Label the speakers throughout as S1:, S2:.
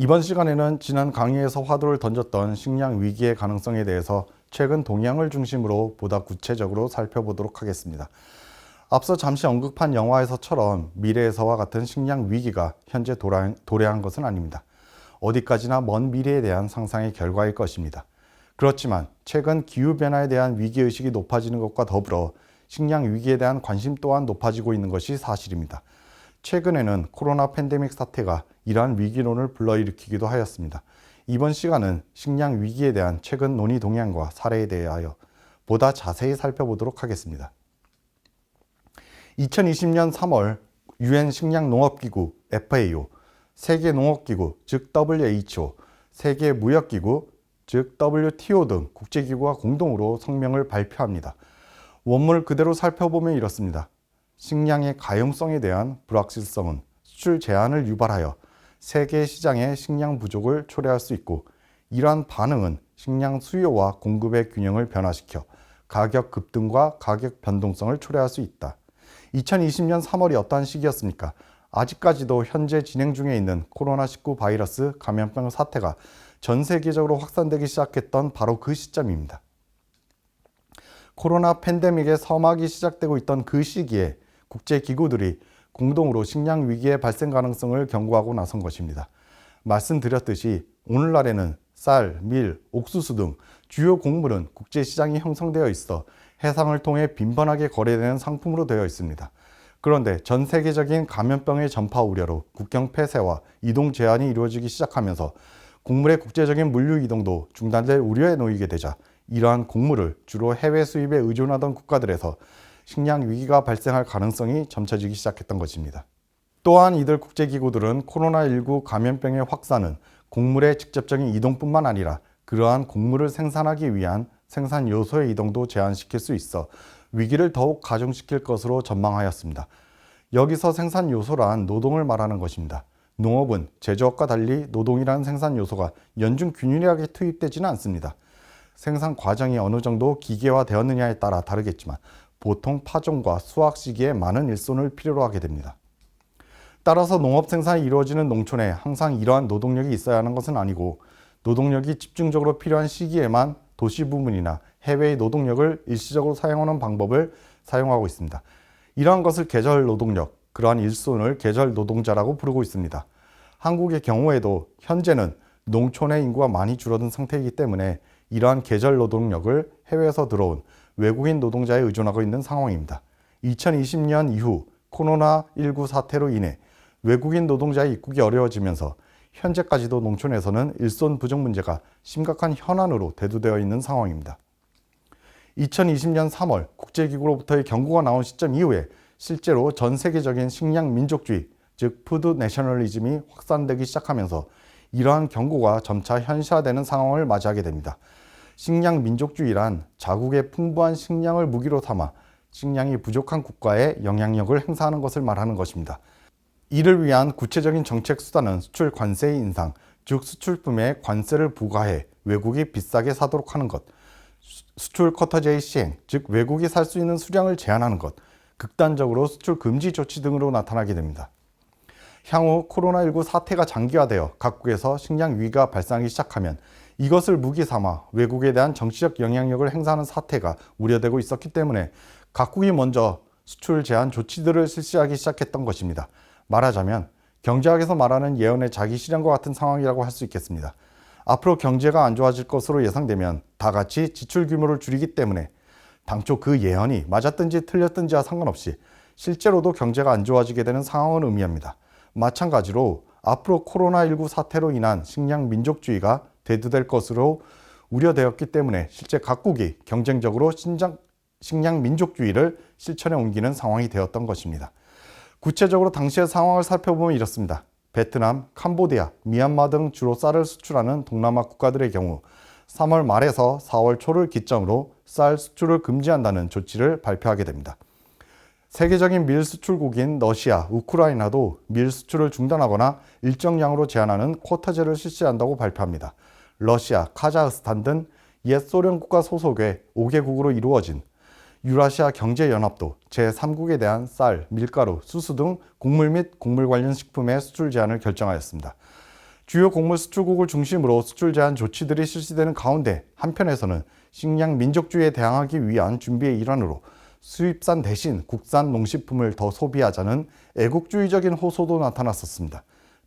S1: 이번 시간에는 지난 강의에서 화두를 던졌던 식량 위기의 가능성에 대해서 최근 동향을 중심으로 보다 구체적으로 살펴보도록 하겠습니다. 앞서 잠시 언급한 영화에서처럼 미래에서와 같은 식량 위기가 현재 도래한 것은 아닙니다. 어디까지나 먼 미래에 대한 상상의 결과일 것입니다. 그렇지만 최근 기후변화에 대한 위기의식이 높아지는 것과 더불어 식량 위기에 대한 관심 또한 높아지고 있는 것이 사실입니다. 최근에는 코로나 팬데믹 사태가 이러한 위기론을 불러일으키기도 하였습니다. 이번 시간은 식량 위기에 대한 최근 논의 동향과 사례에 대하여 보다 자세히 살펴보도록 하겠습니다. 2020년 3월 UN 식량농업기구 FAO, 세계농업기구 즉 WHO, 세계무역기구 즉 WTO 등 국제기구가 공동으로 성명을 발표합니다. 원문을 그대로 살펴보면 이렇습니다. 식량의 가용성에 대한 불확실성은 수출 제한을 유발하여 세계 시장의 식량 부족을 초래할 수 있고, 이러한 반응은 식량 수요와 공급의 균형을 변화시켜 가격 급등과 가격 변동성을 초래할 수 있다. 2020년 3월이 어떠한 시기였습니까? 아직까지도 현재 진행 중에 있는 코로나19 바이러스 감염병 사태가 전 세계적으로 확산되기 시작했던 바로 그 시점입니다. 코로나 팬데믹의 서막이 시작되고 있던 그 시기에 국제기구들이 공동으로 식량 위기의 발생 가능성을 경고하고 나선 것입니다. 말씀드렸듯이 오늘날에는 쌀, 밀, 옥수수 등 주요 곡물은 국제시장이 형성되어 있어 해상을 통해 빈번하게 거래되는 상품으로 되어 있습니다. 그런데 전 세계적인 감염병의 전파 우려로 국경 폐쇄와 이동 제한이 이루어지기 시작하면서 곡물의 국제적인 물류 이동도 중단될 우려에 놓이게 되자 이러한 곡물을 주로 해외 수입에 의존하던 국가들에서 식량 위기가 발생할 가능성이 점쳐지기 시작했던 것입니다. 또한 이들 국제기구들은 코로나19 감염병의 확산은 곡물의 직접적인 이동뿐만 아니라 그러한 곡물을 생산하기 위한 생산 요소의 이동도 제한시킬 수 있어 위기를 더욱 가중시킬 것으로 전망하였습니다. 여기서 생산 요소란 노동을 말하는 것입니다. 농업은 제조업과 달리 노동이라는 생산 요소가 연중 균일하게 투입되지는 않습니다. 생산 과정이 어느 정도 기계화되었느냐에 따라 다르겠지만 보통 파종과 수확 시기에 많은 일손을 필요로 하게 됩니다. 따라서 농업 생산이 이루어지는 농촌에 항상 이러한 노동력이 있어야 하는 것은 아니고, 노동력이 집중적으로 필요한 시기에만 도시 부문이나 해외의 노동력을 일시적으로 사용하는 방법을 사용하고 있습니다. 이러한 것을 계절 노동력, 그러한 일손을 계절 노동자라고 부르고 있습니다. 한국의 경우에도 현재는 농촌의 인구가 많이 줄어든 상태이기 때문에 이러한 계절 노동력을 해외에서 들어온 외국인 노동자에 의존하고 있는 상황입니다. 2020년 이후 코로나19 사태로 인해 외국인 노동자의 입국이 어려워지면서 현재까지도 농촌에서는 일손 부족 문제가 심각한 현안으로 대두되어 있는 상황입니다. 2020년 3월 국제기구로부터의 경고가 나온 시점 이후에 실제로 전 세계적인 식량 민족주의, 즉 푸드 내셔널리즘이 확산되기 시작하면서 이러한 경고가 점차 현실화되는 상황을 맞이하게 됩니다. 식량 민족주의란 자국의 풍부한 식량을 무기로 삼아 식량이 부족한 국가에 영향력을 행사하는 것을 말하는 것입니다. 이를 위한 구체적인 정책 수단은 수출 관세의 인상, 즉 수출품에 관세를 부과해 외국이 비싸게 사도록 하는 것, 수출 쿼터제의 시행, 즉 외국이 살 수 있는 수량을 제한하는 것, 극단적으로 수출 금지 조치 등으로 나타나게 됩니다. 향후 코로나19 사태가 장기화되어 각국에서 식량 위기가 발생하기 시작하면 이것을 무기 삼아 외국에 대한 정치적 영향력을 행사하는 사태가 우려되고 있었기 때문에 각국이 먼저 수출 제한 조치들을 실시하기 시작했던 것입니다. 말하자면 경제학에서 말하는 예언의 자기 실현과 같은 상황이라고 할 수 있겠습니다. 앞으로 경제가 안 좋아질 것으로 예상되면 다 같이 지출 규모를 줄이기 때문에 당초 그 예언이 맞았든지 틀렸든지와 상관없이 실제로도 경제가 안 좋아지게 되는 상황을 의미합니다. 마찬가지로 앞으로 코로나19 사태로 인한 식량 민족주의가 대두될 것으로 우려되었기 때문에 실제 각국이 경쟁적으로 식량 민족주의를 실천에 옮기는 상황이 되었던 것입니다. 구체적으로 당시의 상황을 살펴보면 이렇습니다. 베트남, 캄보디아, 미얀마 등 주로 쌀을 수출하는 동남아 국가들의 경우 3월 말에서 4월 초를 기점으로 쌀 수출을 금지한다는 조치를 발표하게 됩니다. 세계적인 밀 수출국인 러시아, 우크라이나도 밀 수출을 중단하거나 일정량으로 제한하는 쿼터제를 실시한다고 발표합니다. 러시아, 카자흐스탄 등 옛 소련 국가 소속의 5개국으로 이루어진 유라시아 경제연합도 제3국에 대한 쌀, 밀가루, 수수 등 곡물 및 곡물 관련 식품의 수출 제한을 결정하였습니다. 주요 곡물 수출국을 중심으로 수출 제한 조치들이 실시되는 가운데 한편에서는 식량 민족주의에 대항하기 위한 준비의 일환으로 수입산 대신 국산 농식품을 더 소비하자는 애국주의적인 호소도 나타났었습니다.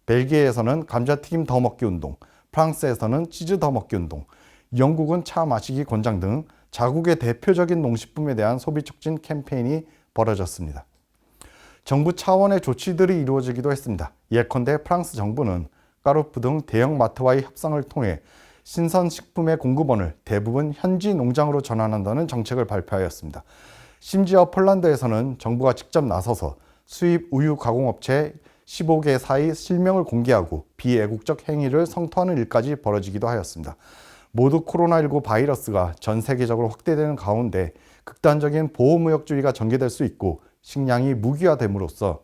S1: 벨기에에서는 감자튀김 더 먹기 운동, 프랑스에서는 치즈 더 먹기 운동, 영국은 차 마시기 권장 등 자국의 대표적인 농식품에 대한 소비 촉진 캠페인이 벌어졌습니다. 정부 차원의 조치들이 이루어지기도 했습니다. 예컨대 프랑스 정부는 까르푸 등 대형 마트와의 협상을 통해 신선식품의 공급원을 대부분 현지 농장으로 전환한다는 정책을 발표하였습니다. 심지어 폴란드에서는 정부가 직접 나서서 수입 우유 가공업체 15개 사이 실명을 공개하고 비애국적 행위를 성토하는 일까지 벌어지기도 하였습니다. 모두 코로나19 바이러스가 전 세계적으로 확대되는 가운데 극단적인 보호무역주의가 전개될 수 있고 식량이 무기화됨으로써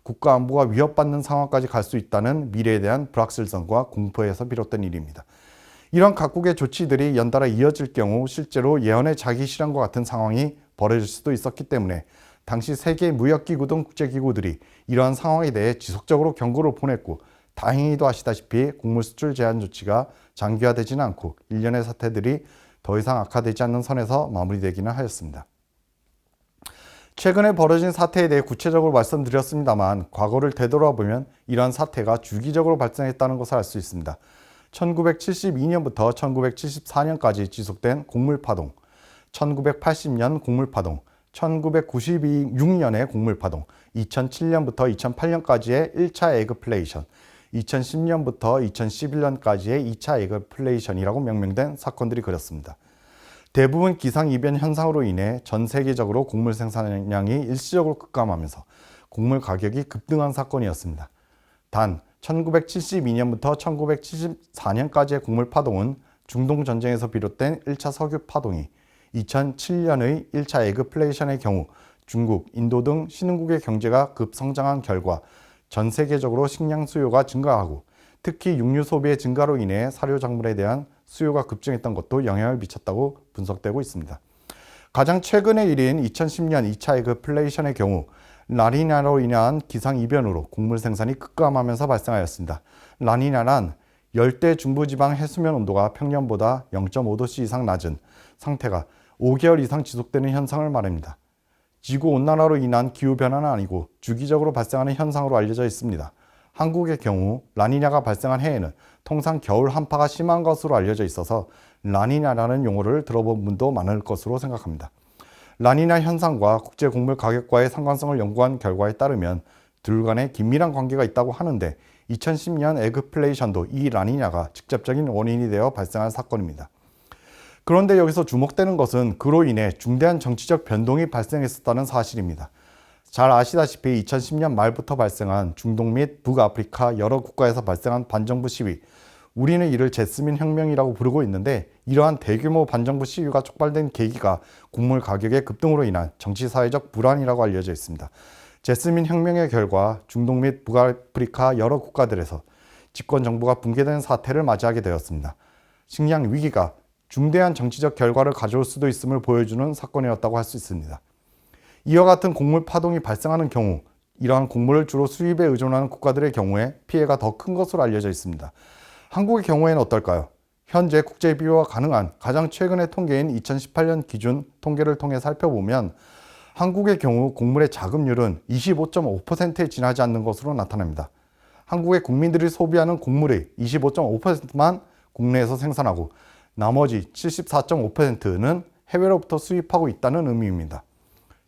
S1: 국가 안보가 위협받는 상황까지 갈 수 있다는 미래에 대한 불확실성과 공포에서 비롯된 일입니다. 이런 각국의 조치들이 연달아 이어질 경우 실제로 예언의 자기 실현과 같은 상황이 벌어질 수도 있었기 때문에 당시 세계 무역기구 등 국제기구들이 이러한 상황에 대해 지속적으로 경고를 보냈고 다행히도 아시다시피 곡물 수출 제한 조치가 장기화되지는 않고 일련의 사태들이 더 이상 악화되지 않는 선에서 마무리되기는 하였습니다. 최근에 벌어진 사태에 대해 구체적으로 말씀드렸습니다만 과거를 되돌아보면 이러한 사태가 주기적으로 발생했다는 것을 알 수 있습니다. 1972년부터 1974년까지 지속된 곡물파동, 1980년 곡물파동, 1996년의 곡물파동, 2007년부터 2008년까지의 1차 에그플레이션, 2010년부터 2011년까지의 2차 에그플레이션이라고 명명된 사건들이 그렇습니다. 대부분 기상이변 현상으로 인해 전 세계적으로 곡물 생산량이 일시적으로 급감하면서 곡물 가격이 급등한 사건이었습니다. 단 1972년부터 1974년까지의 곡물 파동은 중동 전쟁에서 비롯된 1차 석유 파동이 2007년의 1차 에그플레이션의 경우 중국, 인도 등 신흥국의 경제가 급성장한 결과 전 세계적으로 식량 수요가 증가하고 특히 육류 소비의 증가로 인해 사료 작물에 대한 수요가 급증했던 것도 영향을 미쳤다고 분석되고 있습니다. 가장 최근의 일인 2010년 2차 에그플레이션의 경우 라니냐로 인한 기상이변으로 곡물 생산이 급감하면서 발생하였습니다. 라니냐란 열대 중부지방 해수면 온도가 평년보다 0.5도씨 이상 낮은 상태가 5개월 이상 지속되는 현상을 말합니다. 지구온난화로 인한 기후변화는 아니고 주기적으로 발생하는 현상으로 알려져 있습니다. 한국의 경우 라니냐가 발생한 해에는 통상 겨울 한파가 심한 것으로 알려져 있어서 라니냐라는 용어를 들어본 분도 많을 것으로 생각합니다. 라니냐 현상과 국제 곡물 가격과의 상관성을 연구한 결과에 따르면 둘 간에 긴밀한 관계가 있다고 하는데 2010년 에그플레이션도 이 라니냐가 직접적인 원인이 되어 발생한 사건입니다. 그런데 여기서 주목되는 것은 그로 인해 중대한 정치적 변동이 발생했었다는 사실입니다. 잘 아시다시피 2010년 말부터 발생한 중동 및 북아프리카 여러 국가에서 발생한 반정부 시위, 우리는 이를 제스민 혁명이라고 부르고 있는데 이러한 대규모 반정부 시위가 촉발된 계기가 곡물 가격의 급등으로 인한 정치사회적 불안이라고 알려져 있습니다. 제스민 혁명의 결과 중동 및 북아프리카 여러 국가들에서 집권 정부가 붕괴된 사태를 맞이하게 되었습니다. 식량 위기가 중대한 정치적 결과를 가져올 수도 있음을 보여주는 사건이었다고 할 수 있습니다. 이와 같은 곡물 파동이 발생하는 경우 이러한 곡물을 주로 수입에 의존하는 국가들의 경우에 피해가 더 큰 것으로 알려져 있습니다. 한국의 경우에는 어떨까요? 현재 국제 비교가 가능한 가장 최근의 통계인 2018년 기준 통계를 통해 살펴보면 한국의 경우 곡물의 자급률은 25.5%에 지나지 않는 것으로 나타납니다. 한국의 국민들이 소비하는 곡물의 25.5%만 국내에서 생산하고 나머지 74.5%는 해외로부터 수입하고 있다는 의미입니다.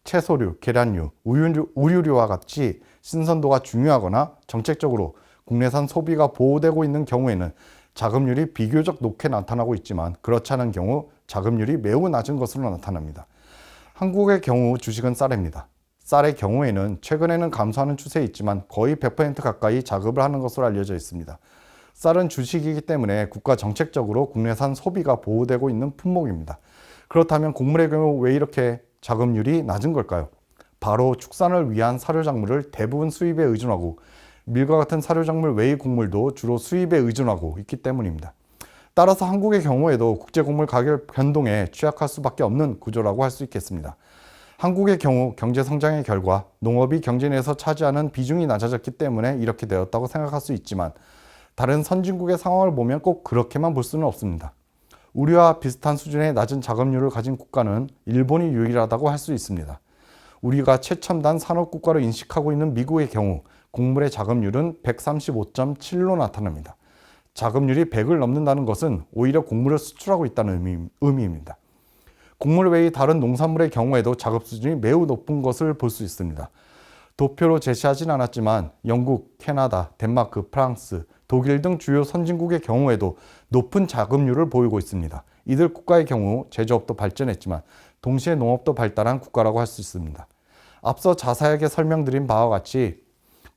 S1: 채소류, 계란류, 우유류와 같이 신선도가 중요하거나 정책적으로 국내산 소비가 보호되고 있는 경우에는 자급률이 비교적 높게 나타나고 있지만 그렇지 않은 경우 자급률이 매우 낮은 것으로 나타납니다. 한국의 경우 주식은 쌀입니다. 쌀의 경우에는 최근에는 감소하는 추세에 있지만 거의 100% 가까이 자급을 하는 것으로 알려져 있습니다. 쌀은 주식이기 때문에 국가 정책적으로 국내산 소비가 보호되고 있는 품목입니다. 그렇다면 곡물의 경우 왜 이렇게 자급률이 낮은 걸까요? 바로 축산을 위한 사료작물을 대부분 수입에 의존하고 밀과 같은 사료작물 외의 곡물도 주로 수입에 의존하고 있기 때문입니다. 따라서 한국의 경우에도 국제곡물 가격 변동에 취약할 수밖에 없는 구조라고 할 수 있겠습니다. 한국의 경우 경제성장의 결과 농업이 경제 내에서 차지하는 비중이 낮아졌기 때문에 이렇게 되었다고 생각할 수 있지만 다른 선진국의 상황을 보면 꼭 그렇게만 볼 수는 없습니다. 우리와 비슷한 수준의 낮은 자급률을 가진 국가는 일본이 유일하다고 할 수 있습니다. 우리가 최첨단 산업국가로 인식하고 있는 미국의 경우 곡물의 자급률은 135.7로 나타납니다. 자급률이 100을 넘는다는 것은 오히려 곡물을 수출하고 있다는 의미입니다. 곡물 외의 다른 농산물의 경우에도 자급 수준이 매우 높은 것을 볼 수 있습니다. 도표로 제시하진 않았지만 영국, 캐나다, 덴마크, 프랑스, 독일 등 주요 선진국의 경우에도 높은 자급률을 보이고 있습니다. 이들 국가의 경우 제조업도 발전했지만 동시에 농업도 발달한 국가라고 할 수 있습니다. 앞서 자세하게 설명드린 바와 같이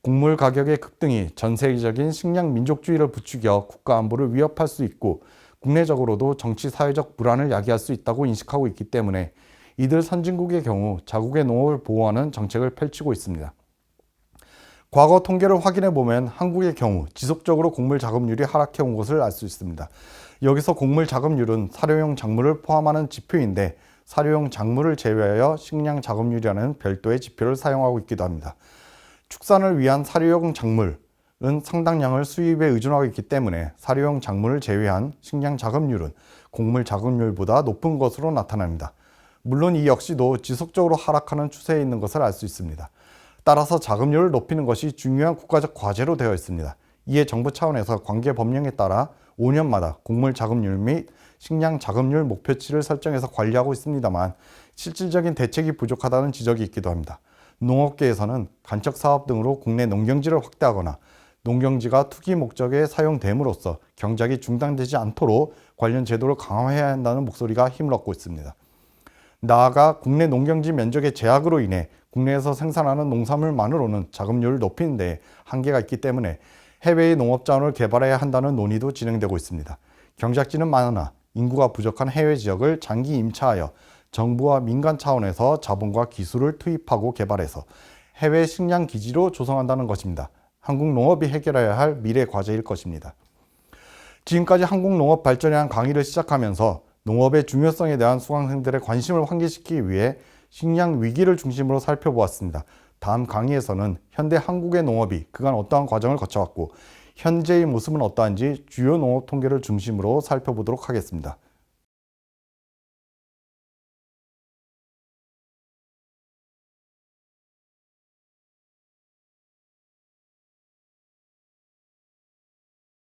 S1: 곡물 가격의 급등이 전 세계적인 식량 민족주의를 부추겨 국가 안보를 위협할 수 있고 국내적으로도 정치 사회적 불안을 야기할 수 있다고 인식하고 있기 때문에 이들 선진국의 경우 자국의 농업을 보호하는 정책을 펼치고 있습니다. 과거 통계를 확인해 보면 한국의 경우 지속적으로 곡물 자급률이 하락해 온 것을 알 수 있습니다. 여기서 곡물 자급률은 사료용 작물을 포함하는 지표인데 사료용 작물을 제외하여 식량 자급률이라는 별도의 지표를 사용하고 있기도 합니다. 축산을 위한 사료용 작물은 상당량을 수입에 의존하고 있기 때문에 사료용 작물을 제외한 식량 자급률은 곡물 자급률보다 높은 것으로 나타납니다. 물론 이 역시도 지속적으로 하락하는 추세에 있는 것을 알 수 있습니다. 따라서 자급률을 높이는 것이 중요한 국가적 과제로 되어 있습니다. 이에 정부 차원에서 관계 법령에 따라 5년마다 곡물 자급률 및 식량 자급률 목표치를 설정해서 관리하고 있습니다만 실질적인 대책이 부족하다는 지적이 있기도 합니다. 농업계에서는 간척 사업 등으로 국내 농경지를 확대하거나 농경지가 투기 목적에 사용됨으로써 경작이 중단되지 않도록 관련 제도를 강화해야 한다는 목소리가 힘을 얻고 있습니다. 나아가 국내 농경지 면적의 제약으로 인해 국내에서 생산하는 농산물만으로는 자급률을 높이는 데 한계가 있기 때문에 해외의 농업자원을 개발해야 한다는 논의도 진행되고 있습니다. 경작지는 많으나 인구가 부족한 해외 지역을 장기 임차하여 정부와 민간 차원에서 자본과 기술을 투입하고 개발해서 해외 식량 기지로 조성한다는 것입니다. 한국 농업이 해결해야 할 미래 과제일 것입니다. 지금까지 한국 농업 발전에 대한 강의를 시작하면서 농업의 중요성에 대한 수강생들의 관심을 환기시키기 위해 식량 위기를 중심으로 살펴보았습니다. 다음 강의에서는 현대 한국의 농업이 그간 어떠한 과정을 거쳐왔고 현재의 모습은 어떠한지 주요 농업 통계를 중심으로 살펴보도록 하겠습니다.